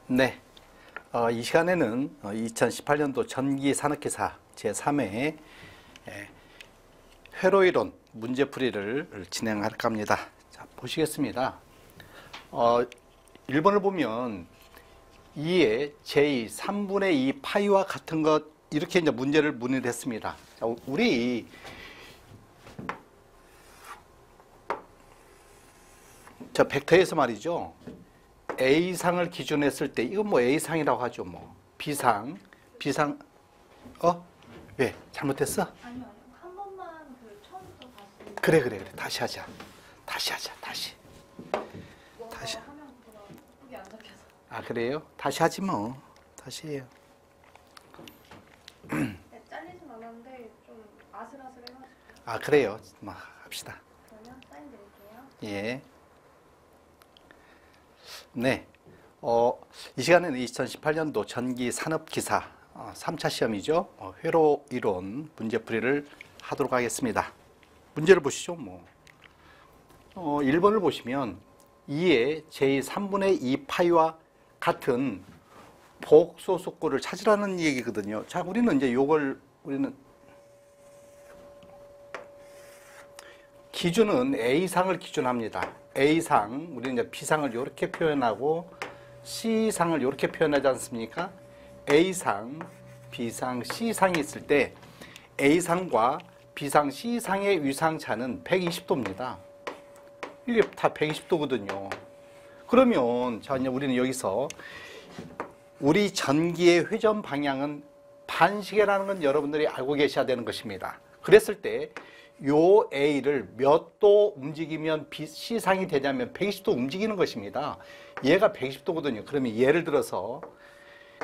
네, 이 시간에는 2018년도 전기산업기사 제3회 회로이론 문제풀이를 진행할까 합니다. 자, 보시겠습니다. 1번을 보면 2의 제2 3분의 2 파이와 같은 것, 이렇게 이제 문제를 문의를 했습니다. 자, 우리 저 벡터에서 말이죠. A상을 기준으로 했을 때, 이건 뭐 A상이라고 하죠. 뭐 B상, 왜? 잘못했어? 아니요. 한 번만 처음부터 다시. 그래. 다시 하자. 다시. 하면 예쁘게 안 잡혀서. 아, 그래요? 다시 하지 뭐. 다시 해요. 네, 잘리진 않았는데 좀 아슬아슬해가지고. 아, 그래요. 뭐 합시다. 그러면 사인 드릴게요. 예. 네. 이 시간에는 2018년도 전기산업기사 3차 시험이죠. 회로이론 문제풀이를 하도록 하겠습니다. 문제를 보시죠. 1번을 보시면 2의 제2 3분의 2 파이와 같은 복소수꼴을 찾으라는 얘기거든요. 자, 우리는 이제 우리는 기준은 A상을 기준합니다. A상, 우리는 이제 B상을 이렇게 표현하고 C상을 이렇게 표현하지 않습니까? A상, B상, C상이 있을 때 A상과 B상, C상의 위상차는 120도입니다. 이게 다 120도거든요. 그러면 자, 이제 우리는 여기서 우리 전기의 회전 방향은 반시계라는 건 여러분들이 알고 계셔야 되는 것입니다. 그랬을 때 요 A를 몇 도 움직이면 C상이 되냐면 120도 움직이는 것입니다. 얘가 120도거든요. 그러면 예를 들어서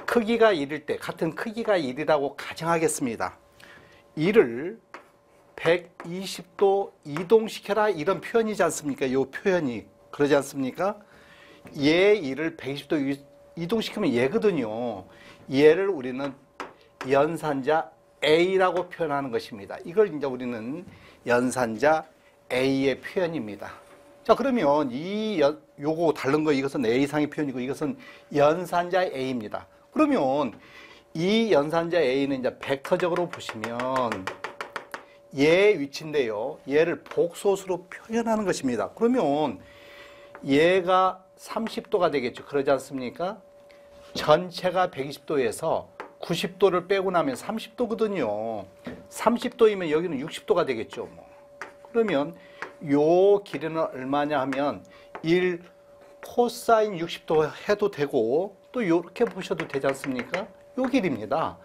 크기가 1일 때 같은 크기가 1이라고 가정하겠습니다. 이를 120도 이동시켜라, 이런 표현이지 않습니까? 이 표현이 그러지 않습니까? 얘 이를 120도 이동시키면 얘거든요. 얘를 우리는 연산자 A라고 표현하는 것입니다. 이걸 이제 우리는 연산자 A의 표현입니다. 자, 그러면 요거 다른 거, 이것은 A상의 표현이고 이것은 연산자 A입니다. 그러면 이 연산자 A는 이제 벡터적으로 보시면 얘 위치인데요. 얘를 복소수로 표현하는 것입니다. 그러면 얘가 30도가 되겠죠. 그러지 않습니까? 전체가 120도에서 90도를 빼고 나면 30도거든요. 30도이면 여기는 60도가 되겠죠. 그러면 요 길이는 얼마냐 하면 1 코사인 60도 해도 되고 또 이렇게 보셔도 되지 않습니까? 요 길입니다.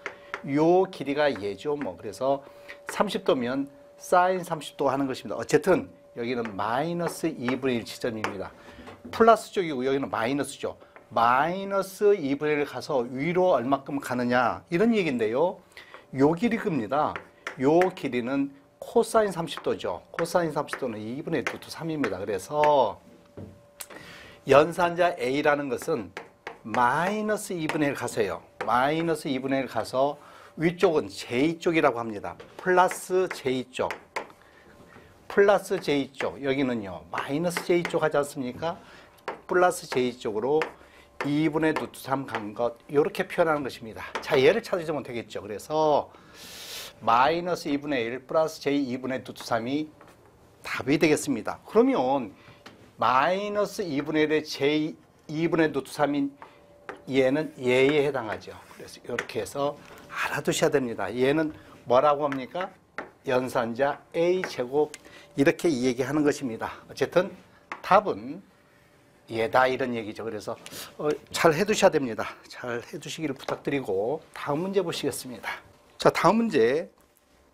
요 길이가 얘죠. 그래서 30도면 사인 30도 하는 것입니다. 어쨌든 여기는 마이너스 2분의 1 지점입니다. 플러스 쪽이고 여기는 마이너스죠. 마이너스 2분의 1 가서 위로 얼마큼 가느냐, 이런 얘기인데요. 요 길이 겁니다. 요 길이는 코사인 30도죠. 코사인 30도는 2분의 1 루트 3입니다. 그래서 연산자 A라는 것은 마이너스 2분의 1 가서요. 마이너스 2분의 1 가서 위쪽은 J쪽이라고 합니다. 플러스 J쪽. 플러스 J쪽. 여기는요. 마이너스 J쪽 하지 않습니까? 플러스 J쪽으로 2분의 루트 3 간 것, 이렇게 표현하는 것입니다. 자, 얘를 찾으시면 되겠죠. 그래서 마이너스 2분의 1 플러스 J 2분의 루트 3이 답이 되겠습니다. 그러면 마이너스 2분의 1의 J 2분의 루트 3인 얘는 얘에 해당하죠. 그래서 이렇게 해서 알아두셔야 됩니다. 얘는 뭐라고 합니까? 연산자 A제곱, 이렇게 얘기하는 것입니다. 어쨌든 답은 얘다, 이런 얘기죠. 그래서 잘 해두셔야 됩니다. 잘 해두시기를 부탁드리고 다음 문제 보시겠습니다. 자, 다음 문제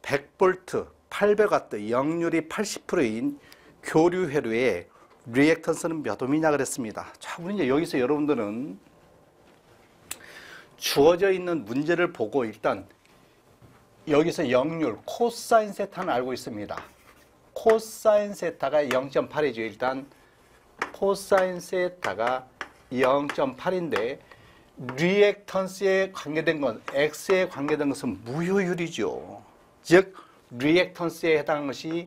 100V, 800W, 역률이 80%인 교류 회로의 리액턴스는 몇 옴이냐 그랬습니다. 자, 우리 이제 여기서 여러분들은 주어져 있는 문제를 보고 일단 여기서 역률 코사인 세타는 알고 있습니다. 코사인 세타가 0.8이죠. 일단 코사인 세타가 0.8인데 리액턴스에 관계된 건, X에 관계된 것은 무효율이죠. 즉 리액턴스에 해당하는 것이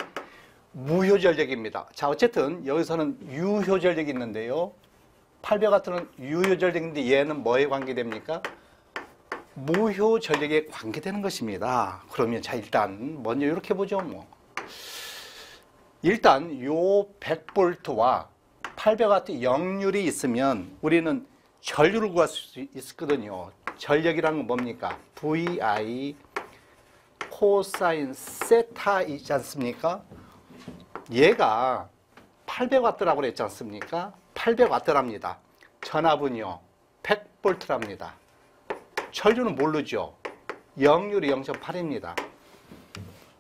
무효전력입니다. 자, 어쨌든 여기서는 유효전력이 있는데요. 800W는 유효전력인데 얘는 뭐에 관계됩니까? 무효전력에 관계되는 것입니다. 그러면 자 일단 먼저 이렇게 보죠. 뭐 일단 요 100V와 800W 역률이 있으면 우리는 전류를 구할 수 있거든요. 전력이란 건 뭡니까? VI 코사인 세타 있지 않습니까? 얘가 800W라고 그랬지 않습니까? 800W랍니다. 전압은요 100V랍니다. 전류는 모르죠. 역률이 0.8입니다.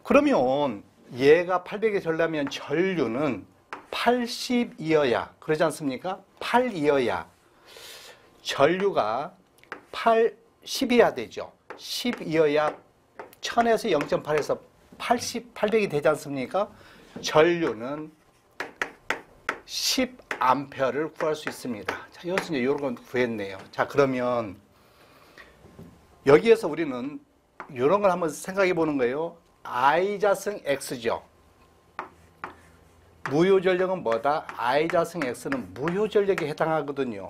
그러면 얘가 800에 전라면 전류는 80이어야 그러지 않습니까? 8이어야 전류가 10이어야 되죠. 10이어야 1000에서 0.8에서 800이 되지 않습니까? 전류는 10A를 구할 수 있습니다. 자, 여기서 이제 이런 건 구했네요. 자, 그러면 여기에서 우리는 이런 걸 한번 생각해 보는 거예요. I자승 X죠. 무효전력은 뭐다? I자승 X는 무효전력에 해당하거든요.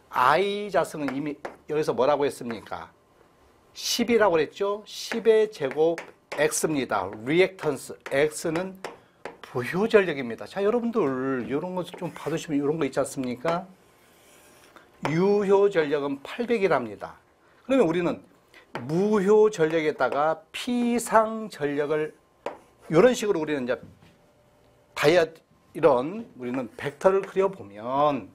I자승은 이미 여기서 뭐라고 했습니까? 10이라고 그랬죠? 10의 제곱 X입니다. 리액턴스 X는 무효전력입니다. 자, 여러분들 이런 거 좀 봐두시면 이런 거 있지 않습니까? 유효전력은 800이랍니다. 그러면 우리는 무효전력에다가 피상전력을 이런 식으로 우리는 이제 이런 우리는 벡터를 그려보면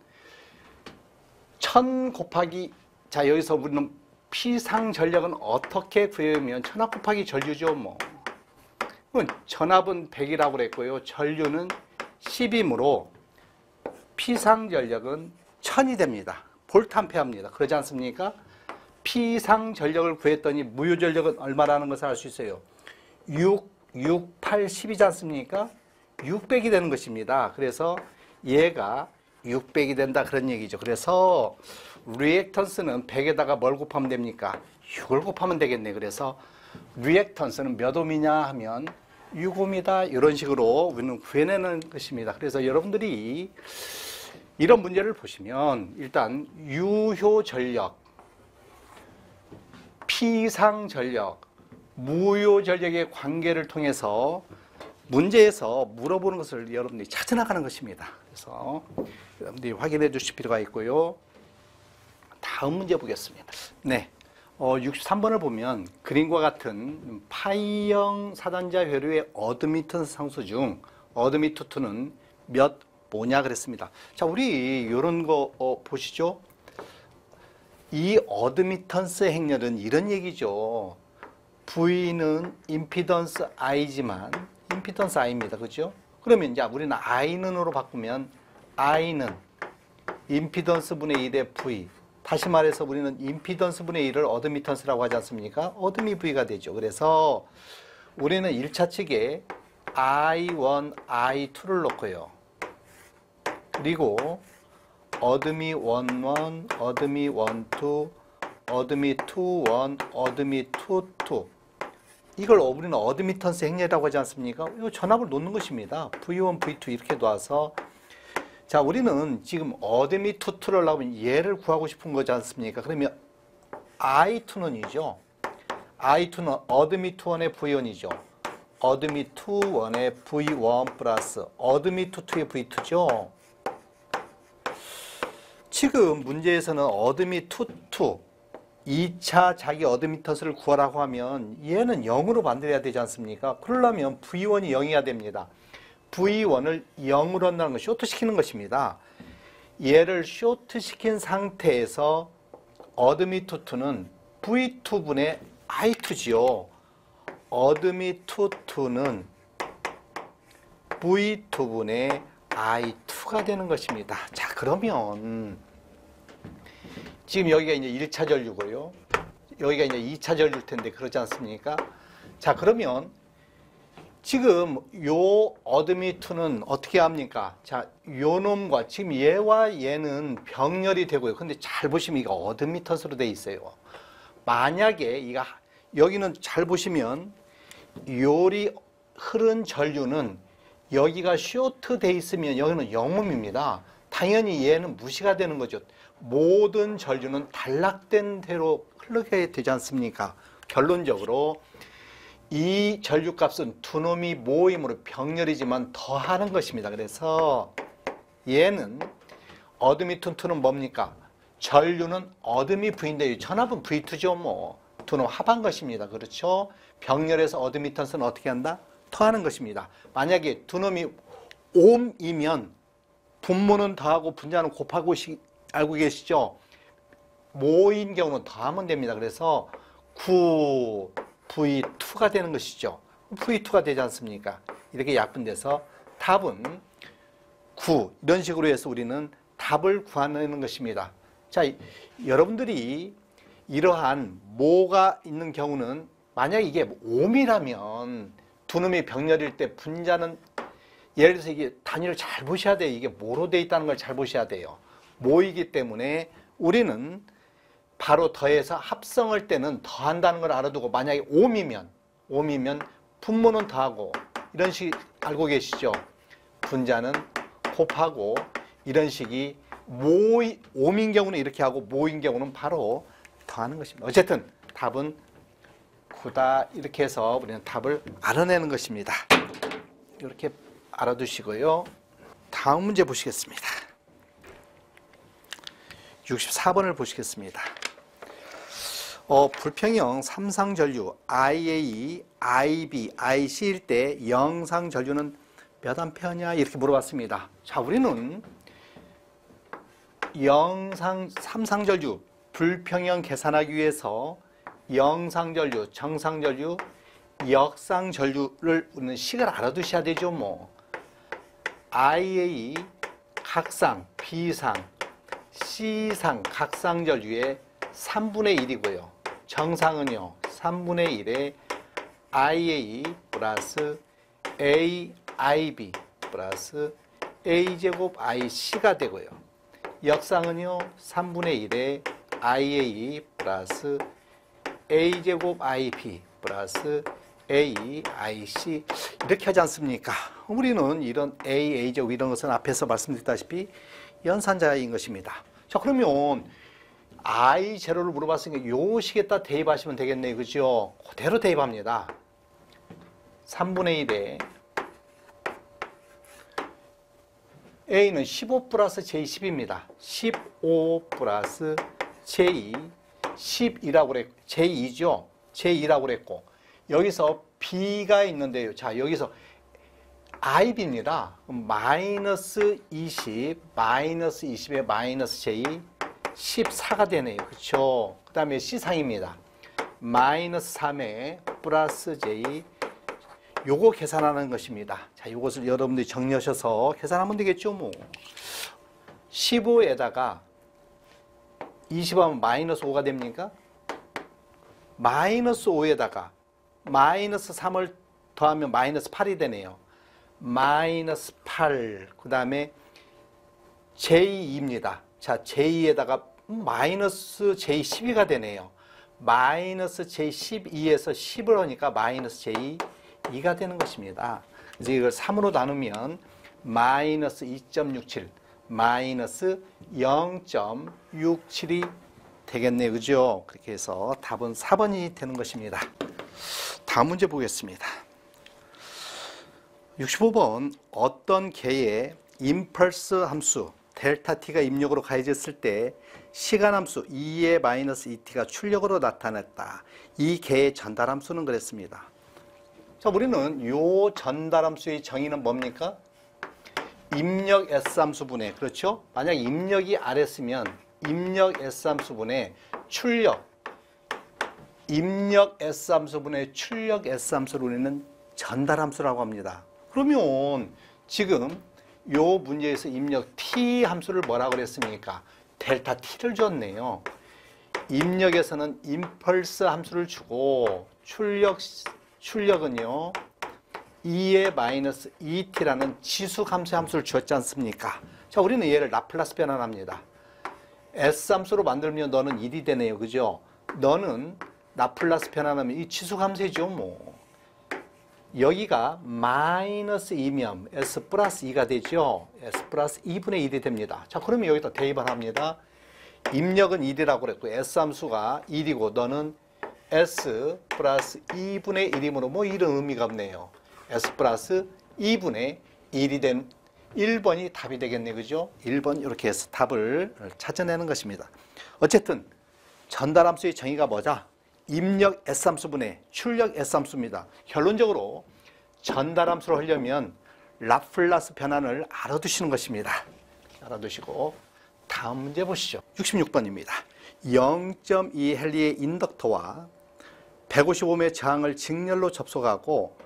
1000 곱하기 자 여기서 우리는 피상전력은 어떻게 구해면 전압 곱하기 전류죠. 뭐 전압은 100이라고 그랬고요. 전류는 10이므로 피상전력은 1000이 됩니다. 볼트암페어입니다. 그러지 않습니까? 피상전력을 구했더니 무효전력은 얼마라는 것을 알 수 있어요. 6, 8, 10이지 않습니까? 600이 되는 것입니다. 그래서 얘가 600이 된다 그런 얘기죠. 그래서 리액턴스는 100에다가 뭘 곱하면 됩니까? 6을 곱하면 되겠네. 그래서 리액턴스는 몇 옴이냐 하면 6옴이다. 이런 식으로 우리는 구해내는 것입니다. 그래서 여러분들이 이런 문제를 보시면 일단 유효전력, 피상전력, 무효전력의 관계를 통해서 문제에서 물어보는 것을 여러분들이 찾아나가는 것입니다. 그래서 여러분들이 확인해 주실 필요가 있고요. 다음 문제 보겠습니다. 네, 63번을 보면 그림과 같은 파이형 사단자 회로의 어드미턴스 상수 중 어드미투2는 몇 뭐냐 그랬습니다. 자, 우리 이런 거 보시죠. 이 어드미턴스 행렬은 이런 얘기죠. V는 임피던스 I지만 임피던스 I입니다. 그죠? 그러면 이제 우리는 I는으로 바꾸면 I는 임피던스 분의 2대 V. 다시 말해서 우리는 임피던스 분의 2를 어드미턴스라고 하지 않습니까? 어드미 V가 되죠. 그래서 우리는 1차 측에 I1, I2를 놓고요. 그리고 어드미 11, 어드미 12, 어드미 21, 어드미 22. 이걸 우리는 어드미턴스 행렬이라고 하지 않습니까? 이 전압을 놓는 것입니다. V1, V2 이렇게 놔서 자, 우리는 지금 어드미 22를 나오면 얘를 구하고 싶은 거지 않습니까? 그러면 I2는이죠. I2는 어드미 21의 V1이죠. 어드미 21의 V1 플러스 어드미 22의 V2죠. 지금 문제에서는 어드미 22 2차 자기 어드미턴스를 구하라고 하면 얘는 0으로 만들어야 되지 않습니까? 그러려면 V1이 0이어야 됩니다. V1을 0으로 한다는 건 쇼트시키는 것입니다. 얘를 쇼트시킨 상태에서 어드미투2는 V2분의 I2지요. 어드미투2는 V2분의 I2가 되는 것입니다. 자, 그러면 지금 여기가 이제 1차 전류고요. 여기가 이제 2차 전류일 텐데 그렇지 않습니까? 자, 그러면 지금 요 어드미2는 어떻게 합니까? 자, 요 놈과 지금 얘와 얘는 병렬이 되고요. 근데 잘 보시면 이거 어드미턴스로 돼 있어요. 만약에 이가 여기는 잘 보시면 요리 흐른 전류는 여기가 쇼트 돼 있으면 여기는 0옴입니다. 당연히 얘는 무시가 되는 거죠. 모든 전류는 단락된 대로 흘러가야 되지 않습니까? 결론적으로 이 전류값은 두 놈이 모임으로 병렬이지만 더하는 것입니다. 그래서 얘는 어둠이 툰2는 뭡니까? 전류는 어둠이 V인데 전압은 V2죠. 뭐 두 놈 합한 것입니다. 그렇죠? 병렬에서 어둠이 턴스는 어떻게 한다? 더하는 것입니다. 만약에 두 놈이 옴이면 분모는 더하고 분자는 곱하고 알고 계시죠? 모인 경우는 더하면 됩니다. 그래서 9V2가 되는 것이죠. V2가 되지 않습니까? 이렇게 약분돼서 답은 9 이런 식으로 해서 우리는 답을 구하는 것입니다. 자, 여러분들이 이러한 모가 있는 경우는 만약 이게 옴이라면 두 놈이 병렬일 때 분자는 예를 들어서 이게 단위를 잘 보셔야 돼요. 이게 뭐로 돼 있다는 걸 잘 보셔야 돼요. 모이기 때문에 우리는 바로 더해서 합성할 때는 더한다는 걸 알아두고 만약에 옴이면 분모는 더하고 이런 식 알고 계시죠? 분자는 곱하고 이런 식이 옴인 경우는 이렇게 하고 모인 경우는 바로 더하는 것입니다. 어쨌든 답은 9다 이렇게 해서 우리는 답을 알아내는 것입니다. 이렇게 알아두시고요. 다음 문제 보시겠습니다. 64번을 보시겠습니다. 불평형 삼상전류 IA, IB, IC일 때 영상전류는 몇 암페어냐 이렇게 물어봤습니다. 자, 우리는 삼상전류 불평형 계산하기 위해서 영상전류, 정상전류, 역상전류를 우리는 식을 알아두셔야 되죠. 뭐 IA 각상, B상, C상 각상전류의 3분의 1이고요. 정상은요 3분의 1에 IA 플러스 AIB 플러스 A제곱 IC가 되고요. 역상은요 3분의 1에 IA 플러스 A제곱 IP 플러스 AIC 이렇게 하지 않습니까? 우리는 이런 A제곱 이런 것은 앞에서 말씀드렸다시피 연산자인 것입니다. 자, 그러면 I0를 물어봤으니까 요 식에다 대입하시면 되겠네요. 그죠? 그대로 대입합니다. 3분의 1에 A는 15 플러스 J10입니다. 15 플러스 J 10이라고 그랬고, J2죠? J2라고 그랬고, 여기서 B가 있는데요. 자, 여기서 IB입니다. 마이너스 20, 마이너스 20에 마이너스 J 14가 되네요. 그렇죠? 그 다음에 C상입니다. 마이너스 3에 플러스 J 요거 계산하는 것입니다. 자, 요것을 여러분들이 정리하셔서 계산하면 되겠죠. 뭐 15에다가 20하면 마이너스 5가 됩니까? 마이너스 5에다가 마이너스 3을 더하면 마이너스 8이 되네요. 마이너스 8, 그 다음에 J2입니다. 자, J2에다가 마이너스 J12가 되네요. 마이너스 J12에서 10을 하니까 마이너스 J2가 되는 것입니다. 그래서 이걸 3으로 나누면 마이너스 2.67, 마이너스 0.67이 되겠네요. 그죠? 그렇게 해서 답은 4번이 되는 것입니다. 다음 문제 보겠습니다. 65번 어떤 개의 임펄스 함수 델타 t가 입력으로 가해졌을 때 시간 함수 2의 마이너스 2t가 출력으로 나타났다. 이 개의 전달 함수는 그랬습니다. 자, 우리는 이 전달 함수의 정의는 뭡니까? 입력 S 함수분의, 그렇죠? 만약 입력이 R했으면 입력 S 함수분의 출력, 입력 S 함수분의 출력 S 함수를 우리는 전달 함수라고 합니다. 그러면 지금 요 문제에서 입력 T 함수를 뭐라고 그랬습니까? 델타 T를 줬네요. 입력에서는 임펄스 함수를 주고 출력은요 2의 마이너스 2t라는 지수 감소 함수를 주었지 않습니까? 자, 우리는 얘를 라플라스 변환합니다. S 함수로 만들면 너는 1이 되네요. 그죠? 너는 라플라스 변환하면 이 지수 감소죠. 뭐 여기가 마이너스 2면 S 플러스 2가 되죠. S 플러스 2분의 1이 됩니다. 자, 그러면 여기다 대입을 합니다. 입력은 1이라고 그랬고 S 함수가 1이고 너는 S 플러스 2분의 1이므로 뭐 이런 의미가 없네요. S 플러스 2분의 1이 된 1번이 답이 되겠네. 그죠? 1번 이렇게 해서 답을 찾아내는 것입니다. 어쨌든 전달함수의 정의가 뭐죠? 입력 S함수분의 출력 S함수입니다. 결론적으로 전달함수를 하려면 라플라스 변환을 알아두시는 것입니다. 알아두시고 다음 문제 보시죠. 66번입니다. 0.2 헨리의 인덕터와 155의 저항을 직렬로 접속하고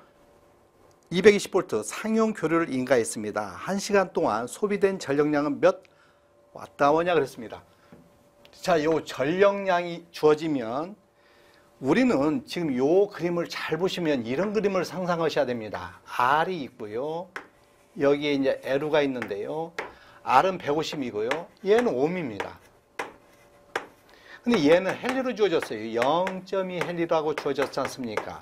220V 상용 교류를 인가했습니다. 1시간 동안 소비된 전력량은 몇 왓다워냐 그랬습니다. 자, 요 전력량이 주어지면 우리는 지금 요 그림을 잘 보시면 이런 그림을 상상하셔야 됩니다. R이 있고요. 여기에 이제 L가 있는데요. R은 150이고요. 얘는 옴입니다. 근데 얘는 헨리로 주어졌어요. 0.2 헨리라고 주어졌지 않습니까?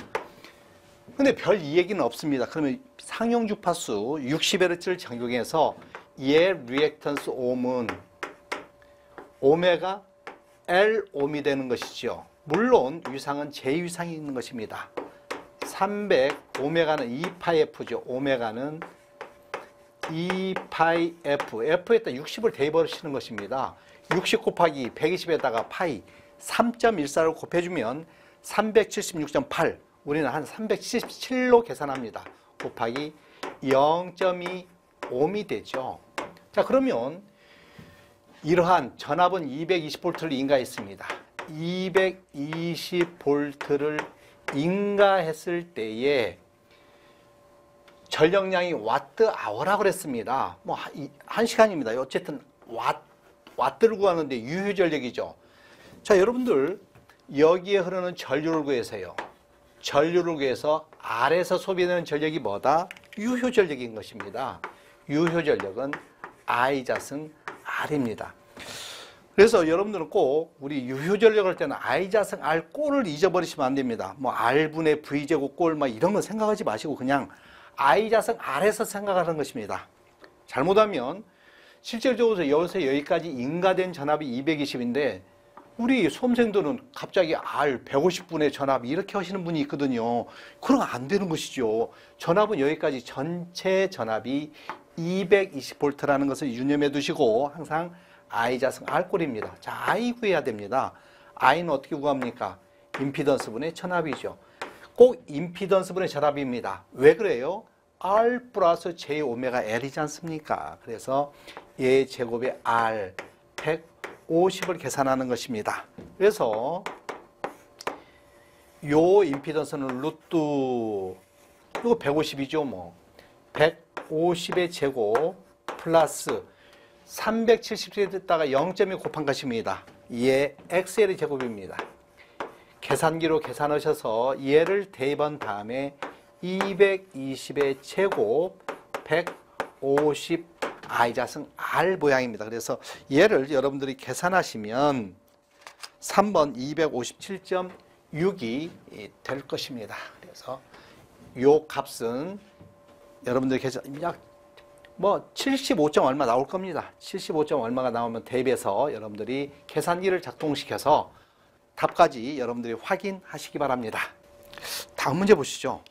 근데 별 이 얘기는 없습니다. 그러면 상용 주파수 60Hz를 적용해서 얘 리액턴스 옴은 오메가 L 옴이 되는 것이죠. 물론 위상은 제 위상이 있는 것입니다. 300 오메가는 2파이F죠. 오메가는 2파이F. F에다 60을 대입하시는 것입니다. 60 곱하기 120에다가 파이 3.14를 곱해주면 376.8. 우리는 한 377로 계산합니다. 곱하기 0.2 옴이 되죠. 자, 그러면 이러한 전압은 220V를 인가했습니다. 220V를 인가했을 때에 전력량이 와트 아워라고 그랬습니다. 뭐 1시간입니다. 어쨌든 와트를 구하는데 유효 전력이죠. 자, 여러분들 여기에 흐르는 전류를 구해서요. 전류를 구해서 R에서 소비되는 전력이 뭐다? 유효 전력인 것입니다. 유효 전력은 I자승 R입니다. 그래서 여러분들은 꼭 우리 유효 전력을 할 때는 I자승 R 꼴을 잊어버리시면 안 됩니다. 뭐 R분의 V제곱 꼴 막 이런 거 생각하지 마시고 그냥 I자승 R에서 생각하는 것입니다. 잘못하면 실질적으로 여기서 여기까지 인가된 전압이 220인데 우리 수험생들은 갑자기 R 150분의 전압 이렇게 하시는 분이 있거든요. 그러면 안 되는 것이죠. 전압은 여기까지 전체 전압이 220V라는 것을 유념해 두시고 항상 I자승 R꼴입니다. 자, I 구해야 됩니다. I는 어떻게 구합니까? 임피던스분의 전압이죠. 꼭 임피던스분의 전압입니다. 왜 그래요? R 플러스 J 오메가 L이지 않습니까? 그래서 얘 제곱의 R 150을 계산하는 것입니다. 그래서 요 임피던스는 루트 이거 150이죠. 뭐 150의 제곱 플러스 377에다가 0.2 곱한 것입니다. 얘 XL의 제곱입니다. 계산기로 계산하셔서 얘를 대입한 다음에 220의 제곱 150 I자승 R 모양입니다. 그래서 얘를 여러분들이 계산하시면 3번 257.6이 될 것입니다. 그래서 요 값은 여러분들 계산 뭐 75점 얼마 나올 겁니다. 75점 얼마가 나오면 대입해서 여러분들이 계산기를 작동시켜서 답까지 여러분들이 확인하시기 바랍니다. 다음 문제 보시죠.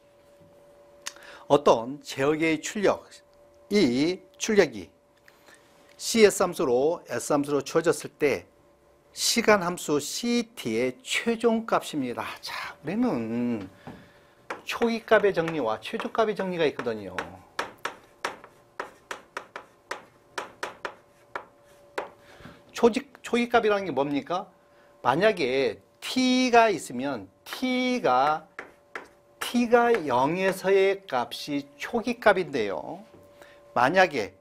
어떤 제어계의 출력, 이 출력이 CS 함수로 S함수로 주어졌을 때 시간 함수 CT의 최종값입니다. 자, 우리는 초기값의 정리와 최종값의 정리가 있거든요. 초기값이라는 게 뭡니까? 만약에 T가 있으면 T가 0에서의 값이 초기값인데요. 만약에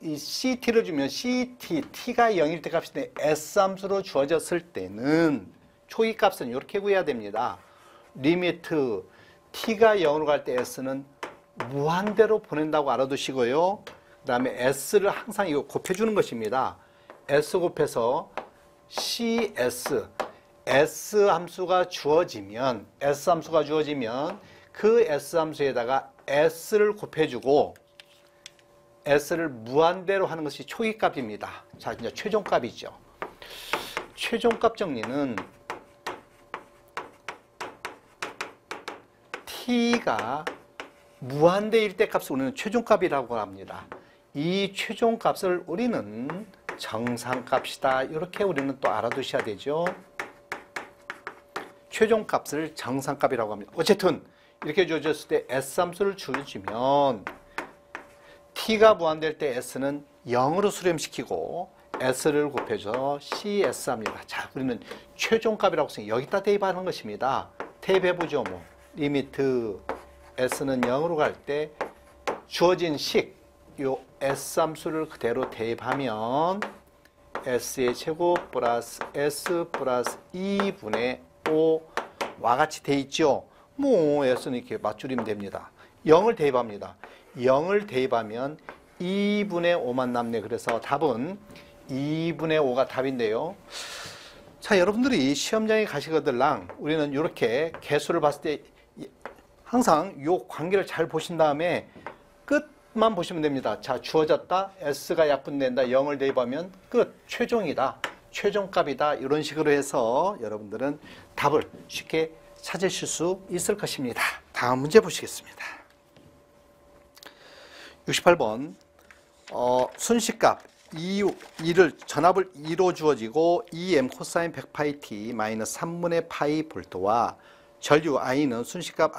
이 CT를 주면 T가 0일 때 값인데 S함수로 주어졌을 때는 초기값은 이렇게 구해야 됩니다. 리미트 T가 0으로 갈 때 S는 무한대로 보낸다고 알아두시고요. 그 다음에 S를 항상 이거 곱해주는 것입니다. S 곱해서 CS S 함수가 주어지면 그 S 함수에다가 S를 곱해주고 S를 무한대로 하는 것이 초기값입니다. 자, 이제 최종값이죠. 최종값 정리는 T가 무한대일 때 값을 우리는 최종값이라고 합니다. 이 최종값을 우리는 정상값이다. 이렇게 우리는 또 알아두셔야 되죠. 최종값을 정상값이라고 합니다. 어쨌든 이렇게 주어졌을 때 S함수를 주어지면 T가 무한될 때 S는 0으로 수렴시키고 S를 곱해서 CS합니다. 자, 우리는 최종값이라고 해서 여기다 대입하는 것입니다. 대입해보죠. 뭐 리미트 S는 0으로 갈 때 주어진 식, 요 S함수를 그대로 대입하면 S의 제곱 플러스 S 플러스 2분의 5와 같이 돼 있죠. 뭐 S는 이렇게 맞추리면 됩니다. 0을 대입합니다. 0을 대입하면 2분의 5만 남네. 그래서 답은 2분의 5가 답인데요. 자, 여러분들이 시험장에 가시거들랑 우리는 이렇게 개수를 봤을 때 항상 이 관계를 잘 보신 다음에 끝만 보시면 됩니다. 자, 주어졌다. S가 약분된다. 0을 대입하면 끝. 최종이다. 최종값이다. 이런 식으로 해서 여러분들은 답을 쉽게 찾으실 수 있을 것입니다. 다음 문제 보시겠습니다. 68번 순식값 2를 전압을 2로 주어지고 2m 코사인 100파이 t 마이너스 3분의 파이 볼트와 전류 I는 순식값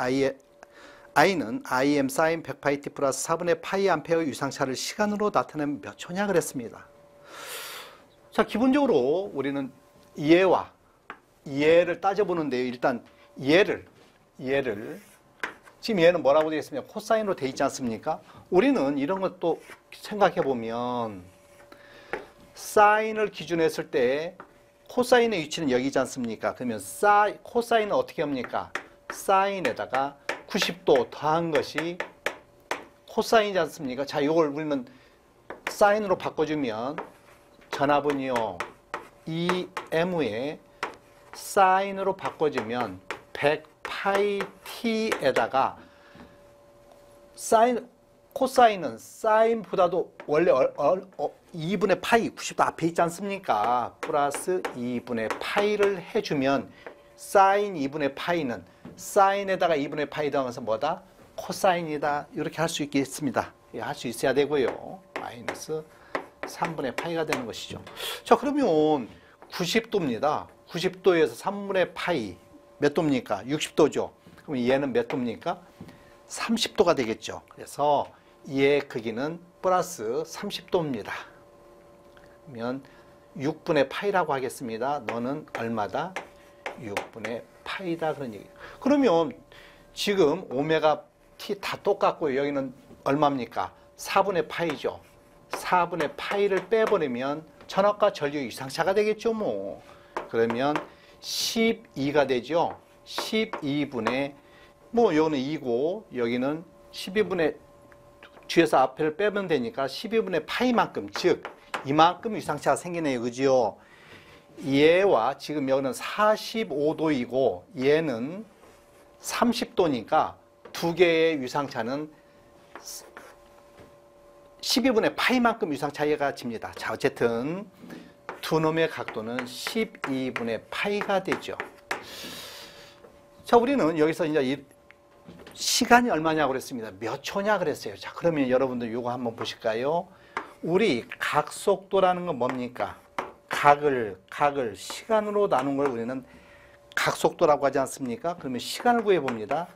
I는 Im 사인 100파이 t 플러스 4분의 파이 암페어의 유상차를 시간으로 나타내면 몇 초냐 그랬습니다. 자, 기본적으로 우리는 얘를 따져보는데요. 일단 얘를 지금 얘는 뭐라고 되어 있습니까? 코사인으로 되어 있지 않습니까? 우리는 이런 것도 생각해 보면 사인을 기준으로 했을 때 코사인의 위치는 여기지 않습니까? 그러면 코사인은 어떻게 합니까? 사인에다가 90도 더한 것이 코사인이지 않습니까? 자, 이걸 우리는 사인으로 바꿔주면 전압은요 2m에 사인으로 바꿔주면 100파이 t에다가 코사인은 사인보다도 원래 2분의 파이 90도 앞에 있지 않습니까? 플러스 2분의 파이를 해주면 사인 2분의 파이는 사인에다가 2분의 파이 더하면서 뭐다? 코사인이다. 이렇게 할 수 있겠습니다. 할 수 있어야 되고요. 마이너스 3분의 파이가 되는 것이죠. 자, 그러면 90도입니다. 90도에서 3분의 파이 몇 도입니까? 60도죠. 그럼 얘는 몇 도입니까? 30도가 되겠죠. 그래서 얘의 크기는 플러스 30도입니다. 그러면 6분의 파이라고 하겠습니다. 너는 얼마다? 6분의 파이다. 그런 얘기예요. 그러면 지금 오메가 t 다 똑같고 여기는 얼마입니까? 4분의 파이죠. 4분의 파이를 빼버리면 전압과 전류의 유상차가 되겠죠. 뭐 그러면 12가 되죠. 12분의 뭐 여기는 2고 여기는 12분의 뒤에서 앞에를 빼면 되니까 12분의 파이만큼, 즉 이만큼 유상차가 생기네요. 그죠? 얘와 지금 여기는 45도이고 얘는 30도니까 두 개의 유상차는 12분의 파이만큼 유상차이가 집니다. 자, 어쨌든 두 놈의 각도는 12분의 파이가 되죠. 자, 우리는 여기서 이제 시간이 얼마냐고 그랬습니다. 몇 초냐 그랬어요. 자, 그러면 여러분들 이거 한번 보실까요? 우리 각속도라는 건 뭡니까? 각을 시간으로 나눈 걸 우리는 각속도라고 하지 않습니까? 그러면 시간을 구해봅니다.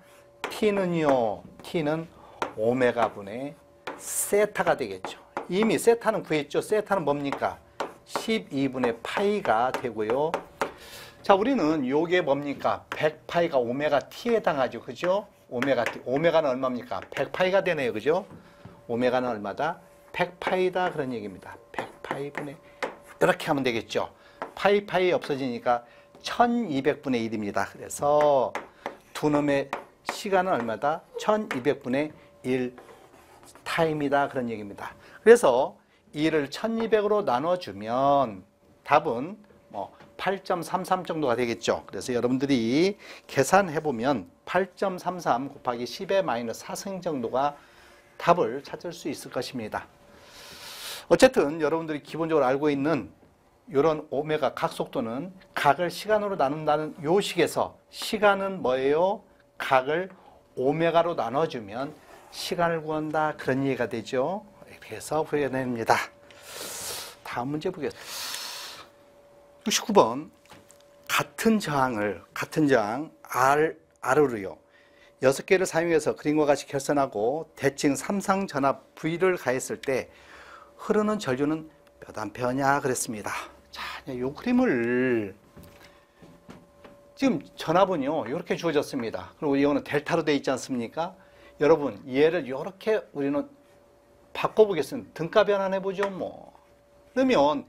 T는 오메가분의 세타가 되겠죠. 이미 세타는 구했죠. 세타는 뭡니까? 12분의 파이가 되고요. 자, 우리는 요게 뭡니까? 100파이가 오메가 t에 해당하죠. 그죠? 오메가 t. 오메가는 얼마입니까? 100파이가 되네요. 그죠? 오메가는 얼마다? 100파이다. 그런 얘기입니다. 100파이분의 이렇게 하면 되겠죠. 파이 없어지니까 1200분의 1입니다. 그래서 두 놈의 시간은 얼마다? 1200분의 1 타임이다. 그런 얘기입니다. 그래서 1을 1200으로 나눠주면 답은 뭐 8.33 정도가 되겠죠. 그래서 여러분들이 계산해 보면 8.33 곱하기 10의 마이너스 4승 정도가 답을 찾을 수 있을 것입니다. 어쨌든 여러분들이 기본적으로 알고 있는 이런 오메가 각속도는 각을 시간으로 나눈다는 요 식에서 시간은 뭐예요? 각을 오메가로 나눠주면 시간을 구한다, 그런 얘기가 되죠. 이렇게 해서 구해냅니다. 다음 문제 보겠습니다. 69번 같은 저항 R로요 6개를 사용해서 그림과 같이 결선하고 대칭 삼상전압 V를 가했을 때 흐르는 전류는 몇 암페어냐 그랬습니다. 자, 이 그림을 지금 전압은요 이렇게 주어졌습니다. 그리고 이거는 델타로 되어 있지 않습니까? 여러분 얘를 이렇게 우리는 바꿔보겠습니다. 등가 변환해 보죠. 뭐 그러면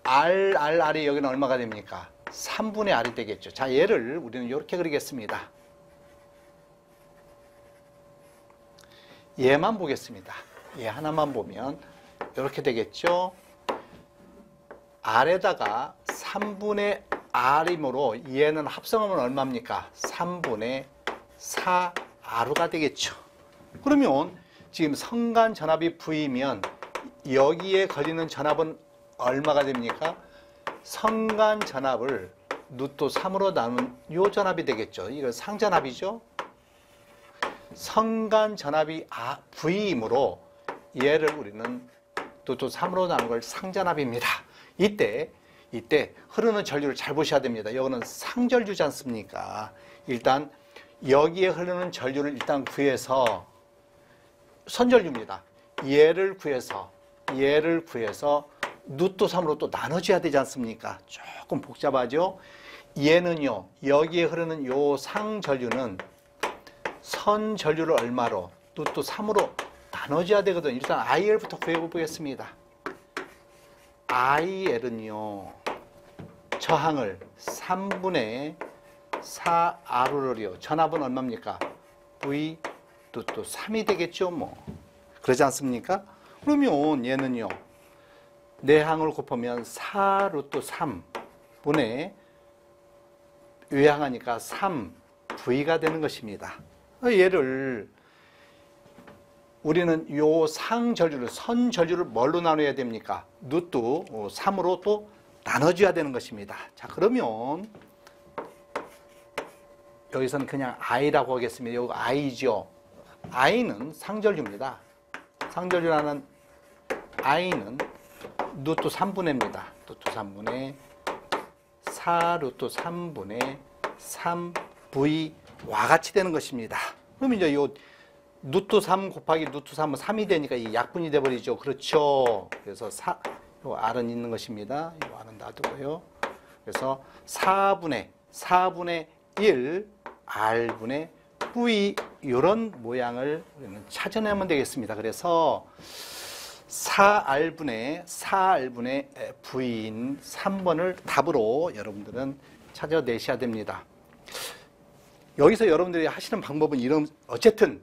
R이 여기는 얼마가 됩니까? 3분의 R이 되겠죠. 자, 얘를 우리는 이렇게 그리겠습니다. 얘만 보겠습니다. 얘 하나만 보면 이렇게 되겠죠. R에다가 3분의 R이므로 얘는 합성하면 얼마입니까? 3분의 4R가 되겠죠. 그러면 지금 성간 전압이 V면 여기에 걸리는 전압은 얼마가 됩니까? 성간 전압을 루트 3으로 나눈 요 전압이 되겠죠. 이거 상전압이죠. 성간 전압이 V이므로 얘를 우리는 루트 3으로 나눈 걸 상전압입니다. 이때 흐르는 전류를 잘 보셔야 됩니다. 이거는 상전류지 않습니까? 일단 여기에 흐르는 전류를 일단 구해서 선전류입니다. 얘를 구해서 루트 3으로 또 나눠줘야 되지 않습니까? 조금 복잡하죠? 얘는요, 여기에 흐르는 요 상전류는 선전류를 얼마로? 루트 3으로 나눠줘야 되거든요. 일단 IL부터 구해보겠습니다. IL은요, 저항을 3분의 4R로요. 전압은 얼마입니까? V 루트 3이 되겠죠, 뭐. 그러지 않습니까? 그러면 얘는요, 내항을 곱하면 4 루트 3분의 외항하니까 3V가 되는 것입니다. 얘를 우리는 요 상전류를, 선전류를 뭘로 나눠야 됩니까? 루트 3으로 또 나눠줘야 되는 것입니다. 자, 그러면 여기서는 그냥 I라고 하겠습니다. 여기 I죠. I는 상전류입니다. 상전류라는 I는 루트 3분의입니다. 루트 3분의 4 루트 3분의 3V와 같이 되는 것입니다. 그러면 이제 요 루트 3 곱하기 루트 3은 3이 되니까 이 약분이 돼버리죠. 그렇죠. 그래서 요 R은 있는 것입니다. 요 R은 놔두고요. 그래서 4분의 1 R분의 V 이런 모양을 우리는 찾아내면 되겠습니다. 그래서 4R분의 V인 3번을 답으로 여러분들은 찾아내셔야 됩니다. 여기서 여러분들이 하시는 방법은 이런, 어쨌든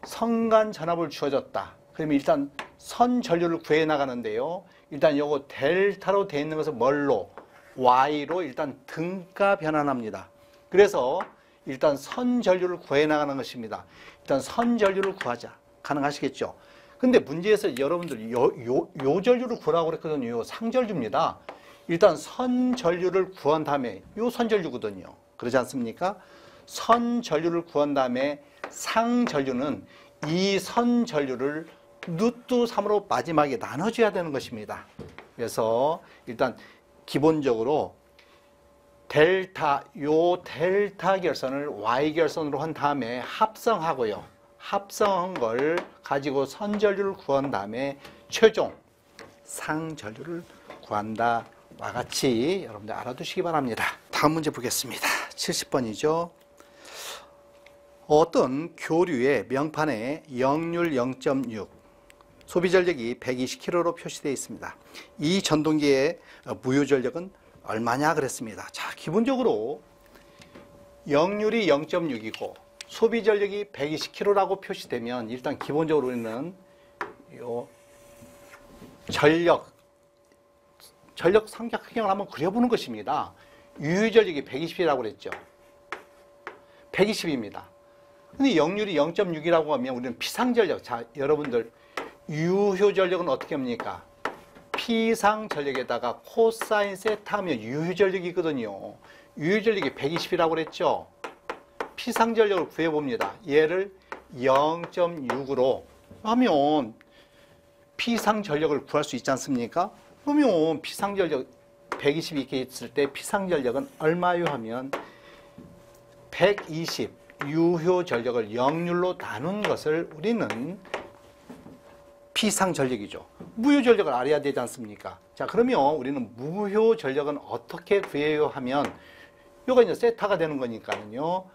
성간 전압을 주어졌다. 그러면 일단 선 전류를 구해 나가는데요. 일단 요거 델타로 되어 있는 것은 뭘로? Y로 일단 등가 변환합니다. 그래서 일단 선 전류를 구해 나가는 것입니다. 일단 선 전류를 구하자. 가능하시겠죠? 근데 문제에서 여러분들 요 전류를 구하라고 그랬거든요. 요 상전류입니다. 일단 선 전류를 구한 다음에 요 선전류거든요. 그러지 않습니까? 선 전류를 구한 다음에 상전류는 이 선 전류를 루트 3으로 마지막에 나눠줘야 되는 것입니다. 그래서 일단 기본적으로 요 델타 결선을 Y 결선으로 한 다음에 합성하고요. 합성한 걸 가지고 선전류를 구한 다음에 최종 상전류를 구한다와 같이 여러분들 알아두시기 바랍니다. 다음 문제 보겠습니다. 70번이죠. 어떤 교류의 명판에 역률 0.6, 소비전력이 120kg로 표시되어 있습니다. 이 전동기의 무효전력은 얼마냐 그랬습니다. 자, 기본적으로 역률이 0.6이고 소비전력이 120kg라고 표시되면 일단 기본적으로 우리는 요 전력 전력 삼각형을 한번 그려보는 것입니다. 유효전력이 120이라고 그랬죠. 120입니다. 근데 역률이 0.6이라고 하면 우리는 피상전력, 자 여러분들 유효전력은 어떻게 합니까? 피상전력에다가 코사인 세타 하면 유효전력이거든요. 유효전력이 120이라고 그랬죠. 피상전력을 구해봅니다. 얘를 0.6으로 하면 피상전력을 구할 수 있지 않습니까? 그러면 피상전력 120 이렇게 있을 때 피상전력은 얼마요 하면 120 유효전력을 역률로 나눈 것을 우리는 피상전력이죠. 무효전력을 알아야 되지 않습니까? 자, 그러면 우리는 무효전력은 어떻게 구해요 하면 요거 이제 세타가 되는 거니까는요.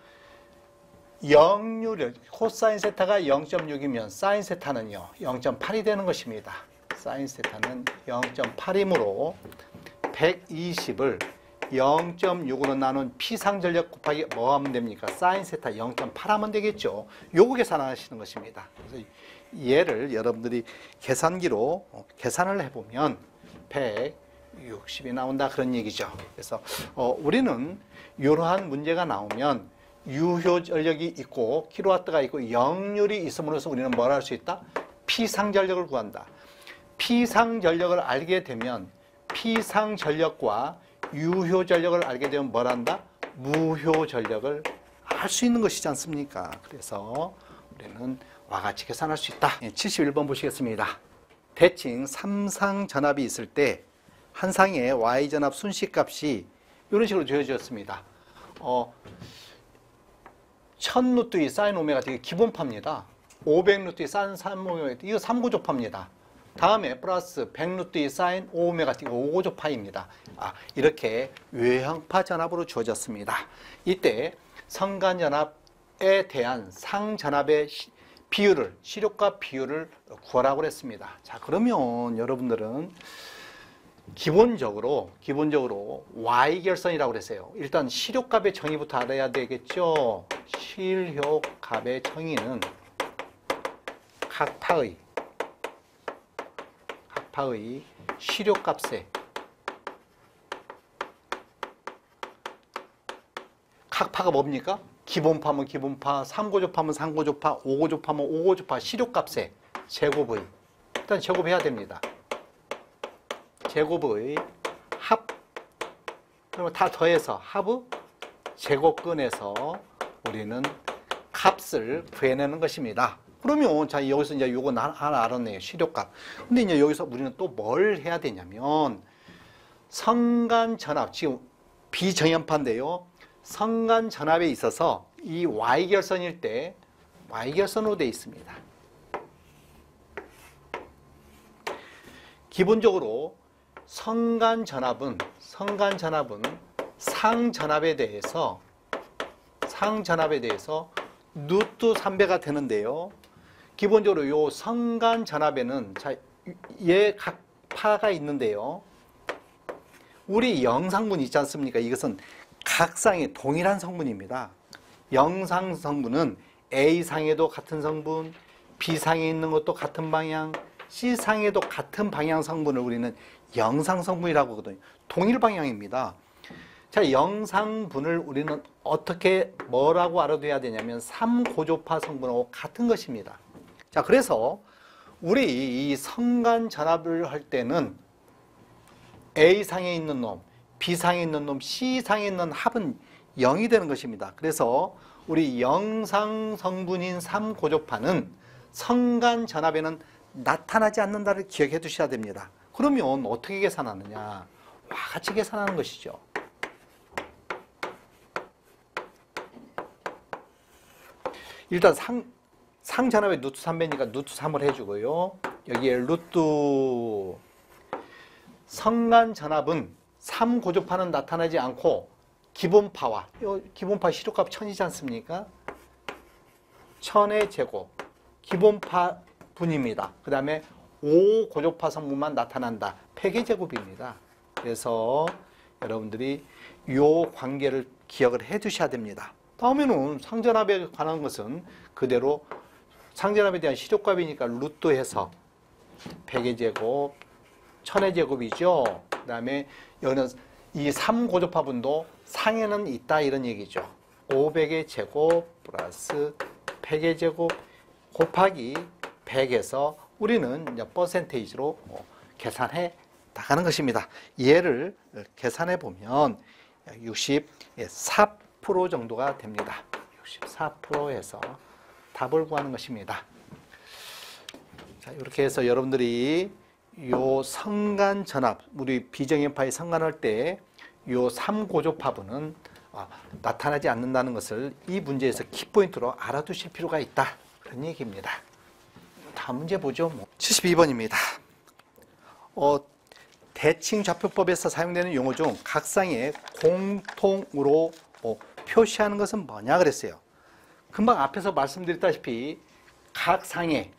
역률, 코사인 세타가 0.6이면 사인 세타는요 0.8이 되는 것입니다. 사인 세타는 0.8이므로 120을 0.6으로 나눈 피상전력 곱하기 뭐 하면 됩니까? 사인 세타 0.8 하면 되겠죠. 요거 계산하시는 것입니다. 그래서 얘를 여러분들이 계산기로 계산을 해보면 160이 나온다 그런 얘기죠. 그래서 우리는 이러한 문제가 나오면 유효전력이 있고 킬로와트가 있고 역률이 있음으로써 우리는 뭘 할 수 있다? 피상전력을 구한다. 피상전력을 알게 되면 피상전력과 유효전력을 알게 되면 뭘 한다? 무효전력을 알 수 있는 것이지 않습니까? 그래서 우리는 와 같이 계산할 수 있다. 71번 보시겠습니다. 대칭 3상전압이 있을 때 한 상의 Y전압 순식값이 이런 식으로 주어졌습니다. 1000루트의 사인 오메가 되게 기본파입니다. 500루트의 사인 3오메가 이거 3고조파입니다. 다음에 플러스 100루트의 사인 5오메가 이거 5고조파입니다. 이렇게 외형파 전압으로 주어졌습니다. 이때 성간전압에 대한 상전압의 비율을 시력과 비율을 구하라고 했습니다. 자, 그러면 여러분들은 기본적으로 Y결선이라고 그랬어요. 일단 시력값의 정의부터 알아야 되겠죠. 실효값의 정의는 각 파의 시력값에 각 파가 뭡니까? 기본파면 기본파, 3고조파면 3고조파, 5고조파면 5고조파 시력값에 제곱의 일단 제곱해야 됩니다. 제곱의 합, 그러면 다 더해서 합의 제곱근에서 우리는 값을 구해내는 것입니다. 그러면 자 여기서 이제 요거 하나 알았네요. 시력값. 근데 이제 여기서 우리는 또 뭘 해야 되냐면 성간전압, 지금 비정연파인데요. 성간전압에 있어서 이 Y결선일 때 Y결선으로 되어 있습니다. 기본적으로 성간전압은 상전압에 대해서 루트 3배가 되는데요. 기본적으로 요 성간전압에는 자, 얘 각 파가 있는데요. 우리 영상분 있지 않습니까? 이것은 각 쌍의 동일한 성분입니다. 영상 성분은 A상에도 같은 성분, B상에 있는 것도 같은 방향, C상에도 같은 방향 성분을 우리는 영상 성분이라고 하거든요. 동일 방향입니다. 자, 영상분을 우리는 어떻게 뭐라고 알아둬야 되냐면 3고조파 성분하고 같은 것입니다. 자, 그래서 우리 이 성간전압을 할 때는 A상에 있는 놈, B상에 있는 놈, C상에 있는 합은 0이 되는 것입니다. 그래서 우리 영상 성분인 3고조파는 성간전압에는 나타나지 않는다를 기억해 두셔야 됩니다. 그러면 어떻게 계산하느냐? 와 같이 계산하는 것이죠. 일단 상전압의 루트 3배니까 루트 3을 해주고요. 여기에 루트 성간전압은 3고조파는 나타나지 않고 기본파와 기본파 시력값 1000이지 않습니까? 1000의 제곱 기본파 분입니다. 그 다음에 5고조파 성분만 나타난다. 폐계 제곱입니다. 그래서 여러분들이 이 관계를 기억을 해 두셔야 됩니다. 다음에는 상전압에 관한 것은 그대로 상전압에 대한 시력값이니까 루트해서 100의 제곱 1000의 제곱이죠. 다음에 여기는 이 3고조파분도 상에는 있다 이런 얘기죠. 500의 제곱 플러스 100의 제곱 곱하기 100에서 우리는 이제 퍼센테이지로 계산해 나가는 것입니다. 얘를 계산해 보면 64% 정도가 됩니다. 64%에서 답을 구하는 것입니다. 자, 이렇게 해서 여러분들이 요 성간 전압, 우리 비정연파의 성간할 때 요 3고조파분은 나타나지 않는다는 것을 이 문제에서 키포인트로 알아두실 필요가 있다. 그런 얘기입니다. 다음 문제 보죠. 72번입니다. 대칭 좌표법에서 사용되는 용어 중 각상에 공통으로 표시하는 것은 뭐냐 그랬어요. 금방 앞에서 말씀드렸다시피 각상에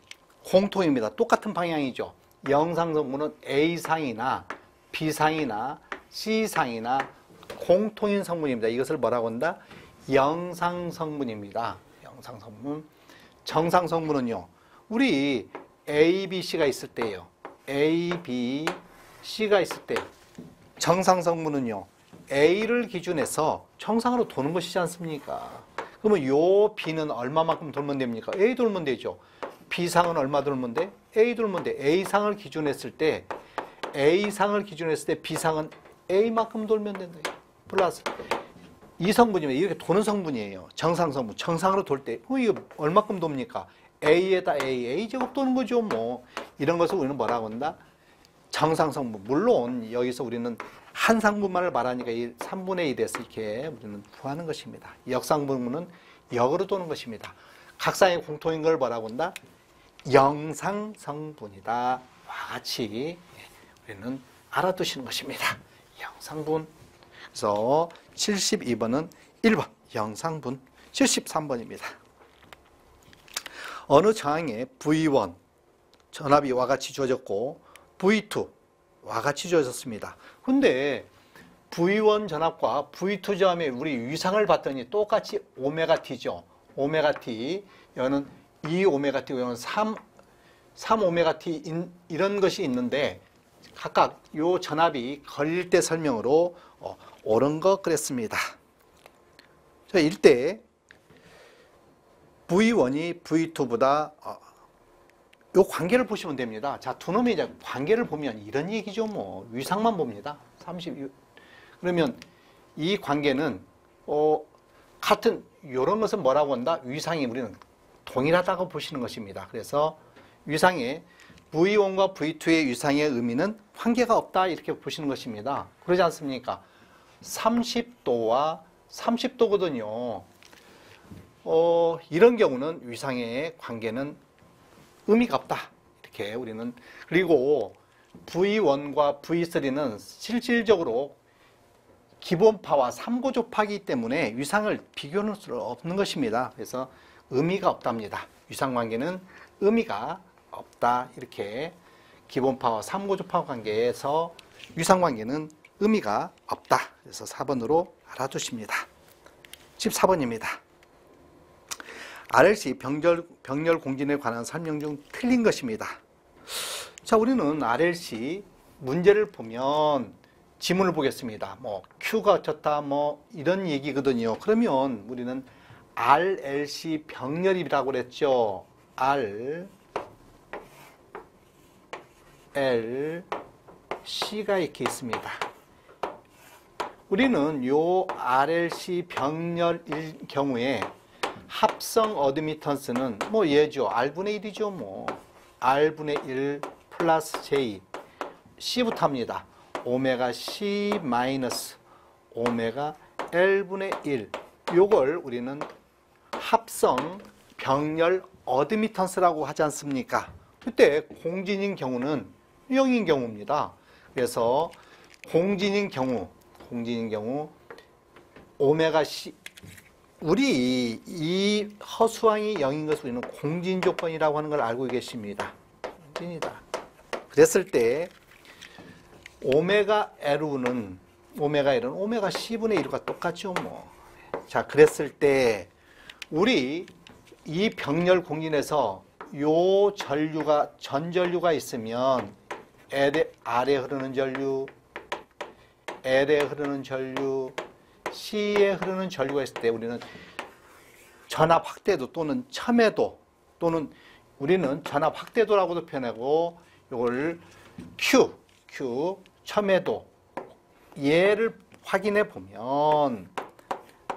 공통입니다. 똑같은 방향이죠. 영상성분은 A상이나 B상이나 C상이나 공통인 성분입니다. 이것을 뭐라고 한다? 영상성분입니다. 영상성분. 정상성분은요. 우리 A, B, C가 있을 때예요. A, B, C가 있을 때 정상성분은요. A를 기준해서 정상으로 도는 것이지 않습니까? 그러면 요 B는 얼마만큼 돌면 됩니까? A 돌면 되죠. B상은 얼마 돌면 돼? A 돌면 돼. A상을 기준했을 때 B상은 A만큼 돌면 된다. 플러스 이 성분이면 이렇게 도는 성분이에요. 정상성분. 정상으로 돌 때 이거 얼마큼 돕니까? A에다 A 제곱 도는 거죠. 뭐 이런 것을 우리는 뭐라고 한다? 정상성분. 물론 여기서 우리는 한 상분만을 말하니까 이 3분의 1에서 이렇게 우리는 구하는 것입니다. 역상분은 역으로 도는 것입니다. 각상의 공통인 걸 뭐라고 한다? 영상성분이다. 와 같이 우리는 알아두시는 것입니다. 영상분. 그래서 72번은 1번 영상분. 73번입니다. 어느 저항에 V1 전압이 와 같이 주어졌고 V2 와 같이 주어졌습니다. 근데 V1 전압과 V2 저항의 우리 위상을 봤더니 똑같이 오메가 T죠. 오메가 T. 여기는 2 오메가 T, 여기는 3 오메가 T 이런 것이 있는데 각각 요 전압이 걸릴 때 설명으로 옳은 것 그랬습니다. 자, 일대 V1이 V2보다 요 관계를 보시면 됩니다. 자, 두 놈의 이제 관계를 보면 이런 얘기죠. 뭐 위상만 봅니다. 36. 그러면 이 관계는 같은 요런 것은 뭐라고 한다? 위상이 우리는 동일하다고 보시는 것입니다. 그래서 위상의 V1과 V2의 위상의 의미는 관계가 없다 이렇게 보시는 것입니다. 그러지 않습니까? 30도와 30도거든요. 이런 경우는 위상의 관계는 의미가 없다. 이렇게 우리는. 그리고 V1과 V3는 실질적으로 기본파와 3고조파이기 때문에 위상을 비교할 수 없는 것입니다. 그래서 의미가 없답니다. 위상관계는 의미가 없다. 이렇게 기본파와 3고조파 관계에서 위상관계는 의미가 없다. 그래서 4번으로 알아두십니다. 14번입니다. RLC 병렬 공진에 관한 설명 중 틀린 것입니다. 자, 우리는 RLC 문제를 보면 지문을 보겠습니다. 뭐 Q가 어쩌다 뭐 이런 얘기거든요. 그러면 우리는 RLC 병렬이라고 그랬죠. RLC가 이렇게 있습니다. 우리는 요 RLC 병렬일 경우에 합성 어드미턴스는 뭐 얘죠. R분의 1이죠. 뭐 R분의 1 플러스 J C부터 합니다. 오메가 C 마이너스 오메가 L분의 1 요걸 우리는 합성 병렬 어드미턴스라고 하지 않습니까? 그때 공진인 경우는 0인 경우입니다. 그래서 공진인 경우 오메가 C 우리 이 허수아이 0인 것을 우리는 공진 조건이라고 하는 걸 알고 계십니다. 공진이다. 그랬을 때 오메가 L은 오메가 C분의 1과 똑같죠. 뭐. 자, 그랬을 때 우리 이 병렬 공진에서 요 전류가 전전류가 있으면 L의 아래 흐르는 전류 L에 흐르는 전류, C에 흐르는 전류가 있을 때 우리는 전압 확대도 또는 첨해도 또는 우리는 전압 확대도라고도 표현하고 이걸 Q 첨해도 얘를 확인해 보면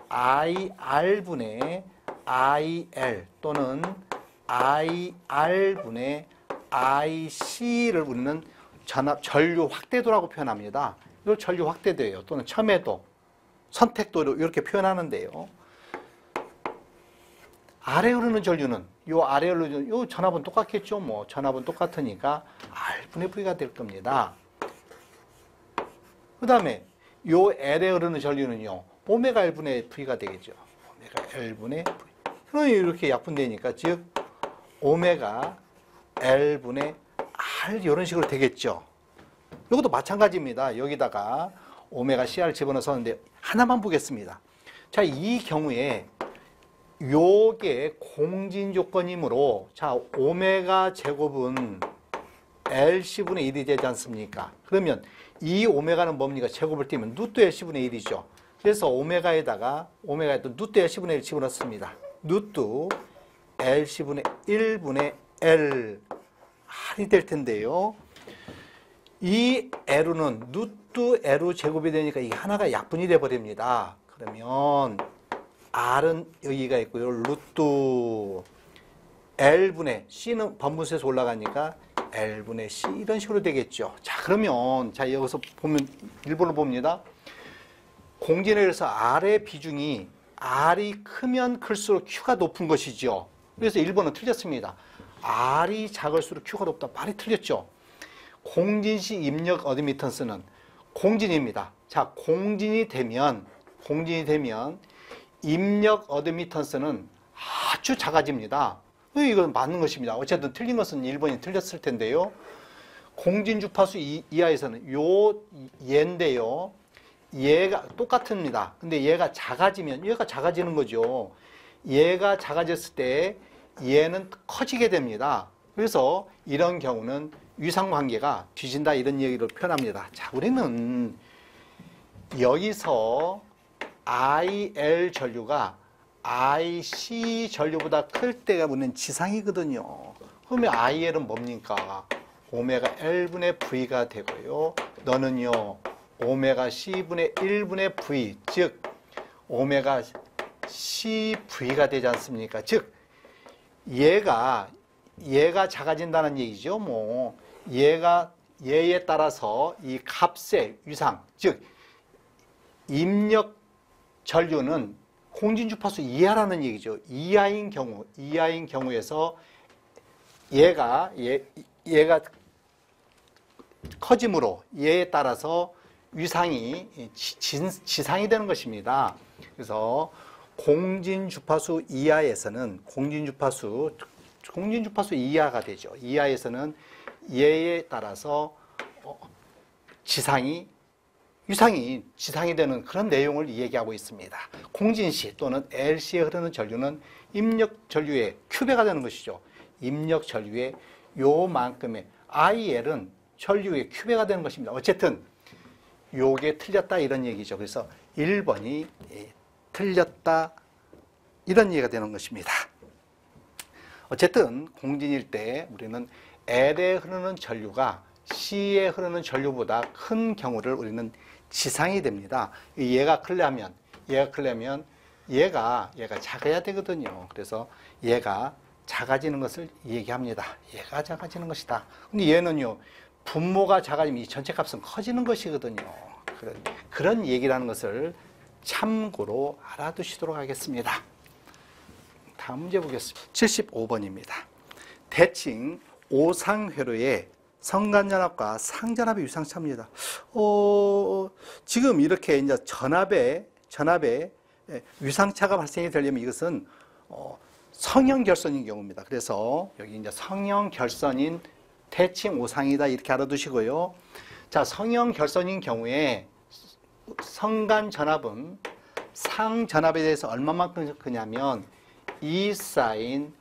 IR분의 IL 또는 IR분의 IC를 우리는 전류 확대도라고 표현합니다. 이걸 전류 확대도예요. 또는 첨해도, 선택도로 이렇게 표현하는데요. 아래 흐르는 전류는 요 아래 흐르는 요 전압은 똑같겠죠. 뭐 전압은 똑같으니까 R분의 V가 될 겁니다. 그 다음에 요 L에 흐르는 전류는요. 오메가 L분의 V가 되겠죠. 오메가 L분의 V. 그럼 이렇게 약분되니까 즉 오메가 L분의 R 이런 식으로 되겠죠. 이것도 마찬가지입니다. 여기다가 오메가 CR 집어넣었는데 하나만 보겠습니다. 자, 이 경우에 요게 공진 조건이므로 자, 오메가 제곱은 LC분의 1이 되지 않습니까? 그러면 이 오메가는 뭡니까? 제곱을 띄면 루트 LC분의 1이죠. 그래서 오메가에다가 루트 LC분의 1 집어넣습니다. 루트 LC분의 1분의 L R이 될 텐데요. 이 L은 루트 L 제곱이 되니까 이게 하나가 약분이 돼버립니다. 그러면 R은 여기가 있고요. 루트 L분의 C는 번분수에서 올라가니까 L분의 C 이런 식으로 되겠죠. 자, 그러면 자 여기서 보면 1번을 봅니다. 공진에서 R의 비중이 R이 크면 클수록 Q가 높은 것이죠. 그래서 1번은 틀렸습니다. R이 작을수록 Q가 높다. 말이 틀렸죠. 공진시 입력 어드미턴스는 공진입니다. 자, 공진이 되면 입력 어드미턴스는 아주 작아집니다. 이건 맞는 것입니다. 어쨌든 틀린 것은 1번이 틀렸을 텐데요. 공진 주파수 이하에서는 얘인데요. 얘가 똑같습니다. 근데 얘가 작아지면 얘가 작아지는 거죠. 얘가 작아졌을 때 얘는 커지게 됩니다. 그래서 이런 경우는 위상관계가 뒤진다 이런 얘기를 표현합니다. 자, 우리는 여기서 IL 전류가 IC 전류보다 클 때가 우리는 지상이거든요. 그러면 IL은 뭡니까? 오메가 L분의 V가 되고요. 너는요 오메가 C분의 1분의 V, 즉 오메가 CV가 되지 않습니까? 즉 얘가 작아진다는 얘기죠. 뭐 얘에 따라서 이 값의 위상, 즉 입력 전류는 공진 주파수 이하라는 얘기죠. 이하인 경우에서 얘가 커짐으로 얘에 따라서 위상이 지상이 되는 것입니다. 그래서 공진 주파수 이하에서는 공진 주파수 이하가 되죠. 이하에서는 얘에 따라서 위상이 지상이 되는 그런 내용을 얘기하고 있습니다. 공진시 또는 LC에 흐르는 전류는 입력 전류의 큐배가 되는 것이죠. 입력 전류의 요만큼의 IL은 전류의 큐배가 되는 것입니다. 어쨌든 요게 틀렸다 이런 얘기죠. 그래서 1번이 틀렸다 이런 얘기가 되는 것입니다. 어쨌든 공진일 때 우리는 L에 흐르는 전류가 C에 흐르는 전류보다 큰 경우를 우리는 지상이 됩니다. 얘가 크려면 얘가 작아야 되거든요. 그래서 얘가 작아지는 것을 얘기합니다. 얘가 작아지는 것이다. 근데 얘는요, 분모가 작아지면 이 전체 값은 커지는 것이거든요. 그런 얘기라는 것을 참고로 알아두시도록 하겠습니다. 다음 문제 보겠습니다. 75번입니다. 대칭 오상회로의 성간전압과 상전압의 유상차입니다. 지금 이렇게 이제 전압의 유상차가 발생이 되려면 이것은 성형 결선인 경우입니다. 그래서 여기 이제 성형 결선인 대칭 오상이다 이렇게 알아두시고요. 자, 성형 결선인 경우에 성간 전압은 상전압에 대해서 얼마만큼 크냐면 2 사인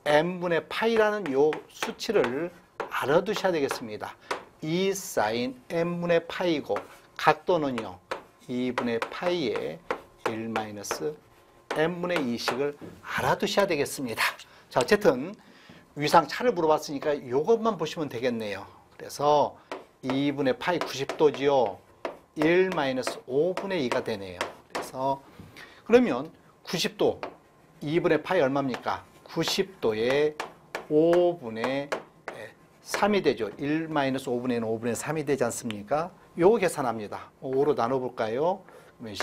n분의 파이라는 요 수치를 알아두셔야 되겠습니다. 2 사인 n분의 파이고 각도는요 2분의 파이의 1 마이너스 n분의 2씩을 알아두셔야 되겠습니다. 자, 어쨌든 위상 차를 물어봤으니까 이것만 보시면 되겠네요. 그래서 2분의 파이 90도지요. 1 마이너스 5분의 2가 되네요. 그래서 그러면 90도 2분의 파이 얼마입니까? 90도에 5분의 3이 되죠. 1 마이너스 5분의 1은 5분의 3이 되지 않습니까? 요거 계산합니다. 5로 나눠볼까요? 그러면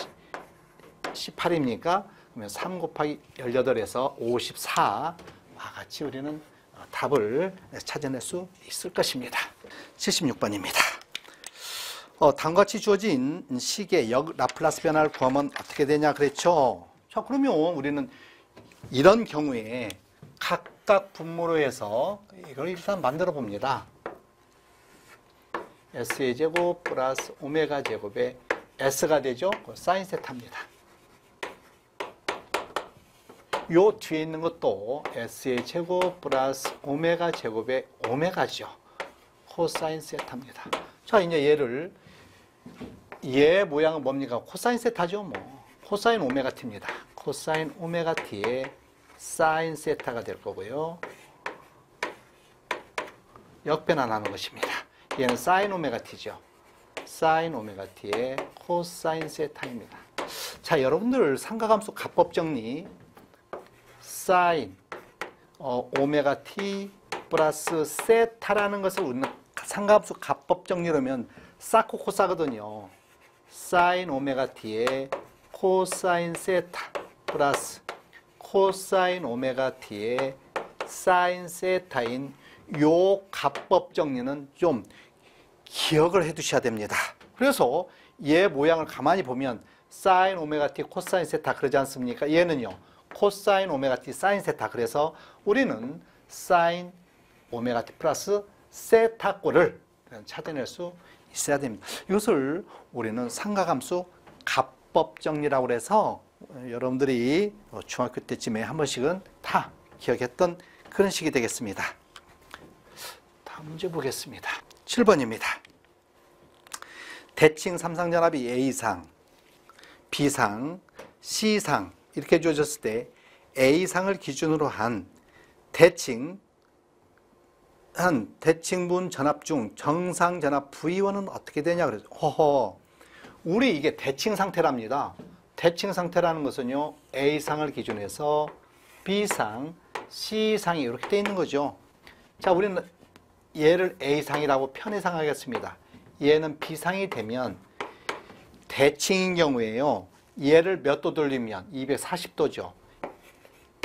18입니까? 그러면 3 곱하기 18에서 54와 같이 우리는 답을 찾아낼 수 있을 것입니다. 76번입니다. 다음과 같이 주어진 식의 역 라플라스 변화를 구하면 어떻게 되냐 그랬죠? 자, 그러면 우리는 이런 경우에 각각 분모로 해서 이걸 일단 만들어 봅니다. S의 제곱 플러스 오메가 제곱에 S가 되죠? 사인 세타입니다. 요 뒤에 있는 것도 S의 제곱 플러스 오메가 제곱의 오메가죠. 코사인 세타입니다. 자, 이제 얘 모양은 뭡니까? 코사인 세타죠, 뭐. 코사인 오메가 t입니다. 코사인 오메가 t의 사인 세타가 될 거고요. 역변환하는 것입니다. 얘는 사인 오메가 t죠. 사인 오메가 t의 코사인 세타입니다. 자, 여러분들 삼각함수 가법 정리. 사인 오메가 t 플러스 세타라는 것을 우리는 삼각함수 가법 정리로면 사코 코사거든요. 사인 오메가 t의 코사인 세타 플러스 코사인 오메가 t의 사인 세타인 요 가법 정리는 좀 기억을 해 두셔야 됩니다. 그래서 얘 모양을 가만히 보면 사인 오메가 t 코사인 세타 그러지 않습니까? 얘는요 코사인 오메가 t 사인 세타. 그래서 우리는 사인 오메가 t 플러스 세타꼴을 찾아낼 수 있어야 됩니다. 이것을 우리는 삼각함수 가법 정리라고 해서 여러분들이 중학교 때쯤에 한 번씩은 다 기억했던 그런 식이 되겠습니다. 다음 문제 보겠습니다. 7번입니다. 대칭 삼상전압이 A상, B상, C상 이렇게 주어졌을 때 A상을 기준으로 한 대칭분 전압 중 정상 전압 V1은 어떻게 되냐 그래서 우리 이게 대칭 상태랍니다. 대칭 상태라는 것은요 A상을 기준해서 B상, C상이 이렇게 되어 있는 거죠. 자, 우리는 얘를 A상이라고 편의상하겠습니다. 얘는 B상이 되면 대칭인 경우에요. 얘를 몇 도 돌리면 240도죠.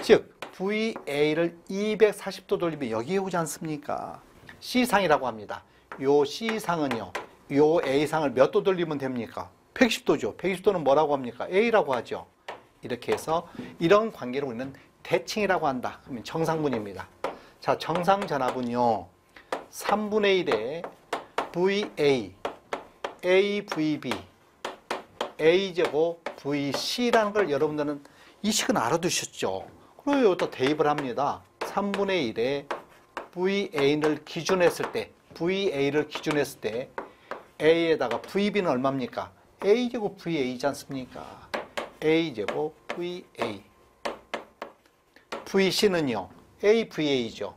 즉 VA를 240도 돌리면 여기에 오지 않습니까? C상이라고 합니다. 요 C상은요. 요 A상을 몇 도 돌리면 됩니까? 110도죠. 120도는 뭐라고 합니까? A라고 하죠. 이렇게 해서 이런 관계를 우리는 대칭이라고 한다. 그러면 정상분입니다. 자, 정상전압은요. 3분의 1의 VA, AVB, A제곱 VC라는 걸 여러분들은 이 식은 알아두셨죠. 그리고 여기다 대입을 합니다. 3분의 1의 VA를 기준했을 때 A에다가 VB는 얼마입니까? A제곱 VA이지 않습니까? A제곱 VA. VC는요. AVA죠.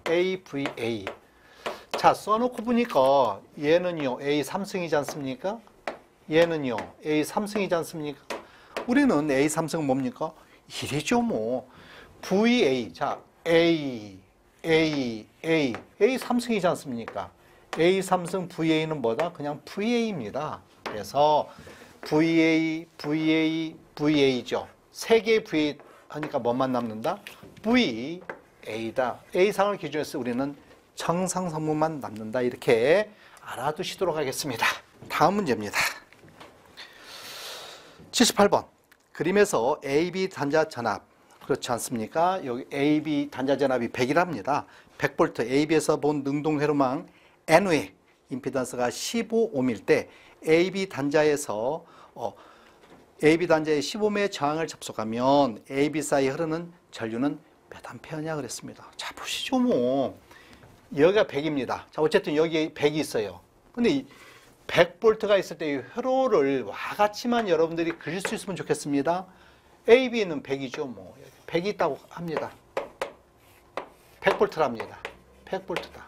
AVA. 자, 써놓고 보니까 얘는요. A3승이지 않습니까? 얘는요. A3승이지 않습니까? 우리는 A3승은 뭡니까? 1이죠 뭐. VA. 자, A 3승이지 않습니까? A3승 VA는 뭐다? 그냥 VA입니다. 그래서 VA죠. 세 개의 VA 하니까 뭐만 남는다? VA다. A상을 기준해서 우리는 정상선무만 남는다. 이렇게 알아두시도록 하겠습니다. 다음 문제입니다. 78번. 그림에서 AB 단자 전압. 그렇지 않습니까? 여기 AB 단자 전압이 100이랍니다. 100V AB에서 본 능동 회로망 N의 임피던스가 15ohm일 때 AB 단자에서 AB 단자의 15ohm의 저항을 접속하면 AB 사이에 흐르는 전류는 몇 암페어냐 그랬습니다. 자, 보시죠 뭐. 여기가 100입니다. 자, 어쨌든 여기에 100이 있어요. 근데 100V가 있을 때 이 회로를 와 같이만 여러분들이 그릴 수 있으면 좋겠습니다. AB는 100이죠. 뭐 100이 있다고 합니다. 100V랍니다. 100V다.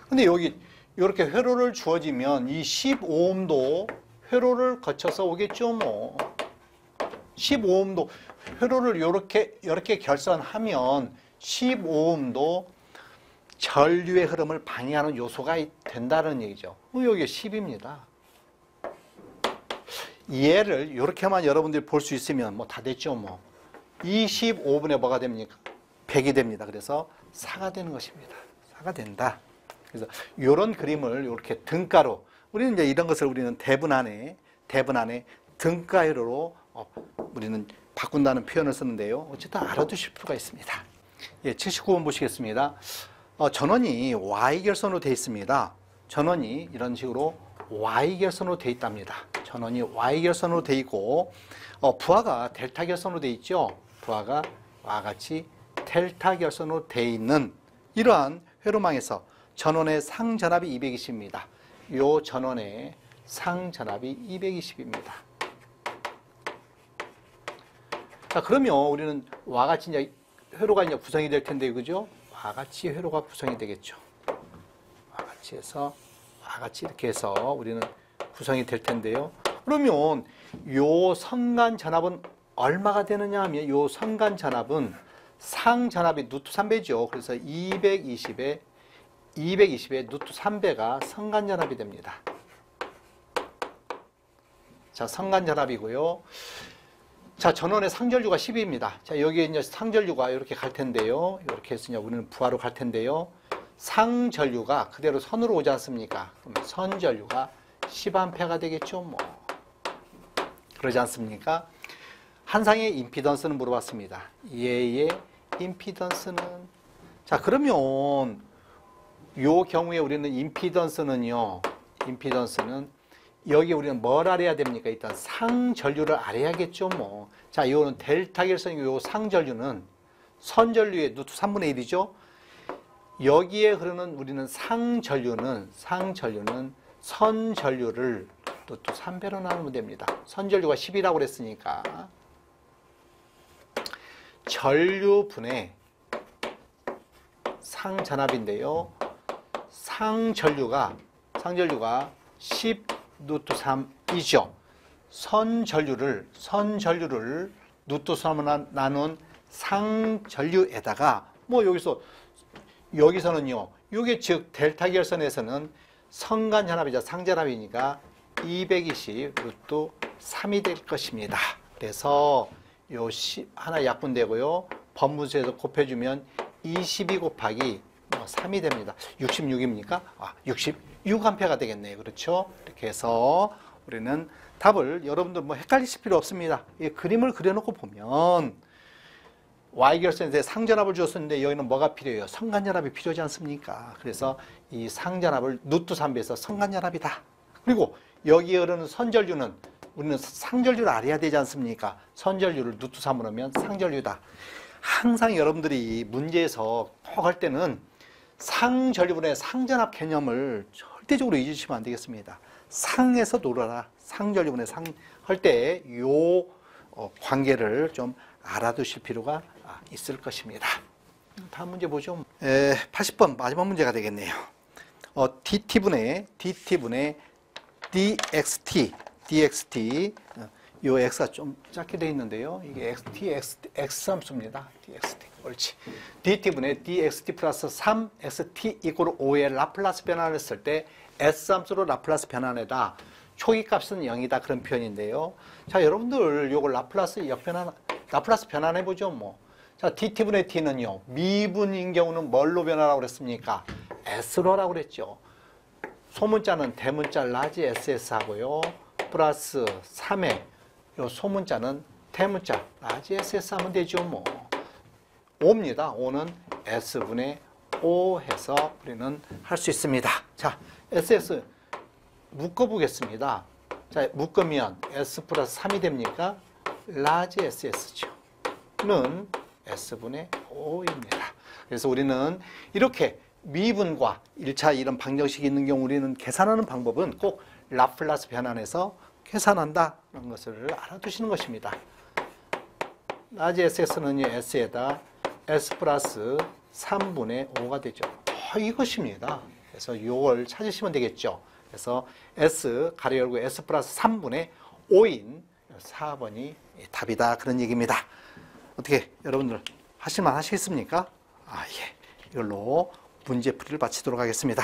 근데 여기 이렇게 회로를 주어지면 이 15ohm도 회로를 거쳐서 오겠죠. 뭐 15ohm도 회로를 이렇게 결선하면 15ohm도 전류의 흐름을 방해하는 요소가 된다는 얘기죠. 여기 10입니다. 얘를 이렇게만 여러분들이 볼 수 있으면 뭐 다 됐죠. 뭐 25분의 뭐가 됩니까? 100이 됩니다. 그래서 4가 되는 것입니다. 4가 된다. 그래서 이런 그림을 이렇게 등가로, 우리는 이제 이런 것을 우리는 대분 안에 등가 회로로 우리는 바꾼다는 표현을 쓰는데요. 어쨌든 알아두실 필요가 있습니다. 예, 79번 보시겠습니다. 전원이 Y결선으로 되어 있습니다. 전원이 이런 식으로 Y결선으로 되어 있답니다. 전원이 Y결선으로 되어 있고, 부하가 델타 결선으로 되어 있죠. 부하가 와 같이 델타 결선으로 되어 있는 이러한 회로망에서 전원의 상전압이 220입니다. 이 전원의 상전압이 220입니다. 자, 그러면 우리는 와 같이 이제 회로가 이제 구성이 될 텐데, 그죠? 와 같이 회로가 구성이 되겠죠. 와 같이 해서, 와 같이 이렇게 해서 우리는 구성이 될 텐데요. 그러면 요 선간 전압은 얼마가 되느냐 하면, 요 선간 전압은 상전압이 루트 3배죠. 그래서 220에 루트 3배가 선간 전압이 됩니다. 자, 선간 전압이고요. 자, 전원의 상전류가 10입니다. 자, 여기에 이제 상전류가 이렇게 갈 텐데요. 이렇게 해서 우리는 부하로 갈 텐데요. 상전류가 그대로 선으로 오지 않습니까? 그럼 선전류가 10A가 되겠죠, 뭐. 그러지 않습니까? 한상의 임피던스는 물어봤습니다. 얘의 임피던스는, 자, 그러면 요 경우에 우리는 임피던스는 여기 우리는 뭘 알아야 됩니까? 일단 상전류를 알아야겠죠, 뭐. 자, 이거는 델타 결선이고, 요 상전류는 선전류의 루트 3분의 1이죠. 여기에 흐르는 우리는 상전류는 선전류를 루트 3배로 나누면 됩니다. 선전류가 10이라고 그랬으니까. 전류분의 상전압인데요. 상전류가 10 루트 3이죠. 선전류를 루트 3으로 나눈 상전류에다가 뭐 여기서는요. 이게 즉 델타 결선에서는 선간전압이자 상전압이니까 220 루트 3이 될 것입니다. 그래서 요 하나 약분되고요. 번분수에서 곱해주면 22 곱하기 3이 됩니다. 66입니까? 66A가 되겠네요. 그렇죠? 이렇게 해서 우리는 답을, 여러분들 뭐 헷갈리실 필요 없습니다. 이 그림을 그려놓고 보면 Y결선에 상전압을 주었는데 여기는 뭐가 필요해요? 선간전압이 필요하지 않습니까? 그래서 이 상전압을 루트 3배에서 선간전압이다. 그리고 여기에 흐르는 선전류는 우리는 상전류를 알아야 되지 않습니까? 선전류를 루트 3으로 하면 상전류다. 항상 여러분들이 문제에서 꼭 할 때는 상전류분의 상전압 개념을 절대적으로 잊으시면 안 되겠습니다. 상에서 놀아라. 상전류분의 상 할 때 요 관계를 좀 알아두실 필요가 있을 것입니다. 다음 문제 보죠. 80번 마지막 문제가 되겠네요. dt분의 dxt 요 x가 좀 작게 되어 있는데요. 이게 x 함수입니다. dxt. 옳지. dt분의 dxt 플러스 3xt 이꼴 5의 라플라스 변환을 했을 때 s 함수로 라플라스 변환해다. 초기값은 0이다. 그런 표현인데요. 자, 여러분들 요걸 라플라스 변환해 보죠, 뭐. 자, dt분의 t는요. 미분인 경우는 뭘로 변하라고 그랬습니까? s로라고 그랬죠. 소문자는 대문자 라지 ss 하고요. 플러스 3에 요 소문자는 대문자 라지 ss 하면 되죠, 뭐. 5입니다. 5는 s분의 5 해서 우리는 할 수 있습니다. 자, ss 묶어보겠습니다. 자, 묶으면 s 플러스 3이 됩니까? 라지 ss죠. 는 s분의 5입니다. 그래서 우리는 이렇게 미분과 1차 이런 방정식이 있는 경우 우리는 계산하는 방법은 꼭 라플라스 변환해서 계산한다는 것을 알아두시는 것입니다. 라지 SS는요, S에다 S 플러스 3분의 5가 되죠. 이것입니다. 그래서 이걸 찾으시면 되겠죠. 그래서 S 가로 열고 S 플러스 3분의 5인 4번이 답이다. 그런 얘기입니다. 어떻게 여러분들 하실만 하시겠습니까? 예. 이걸로 문제풀이를 마치도록 하겠습니다.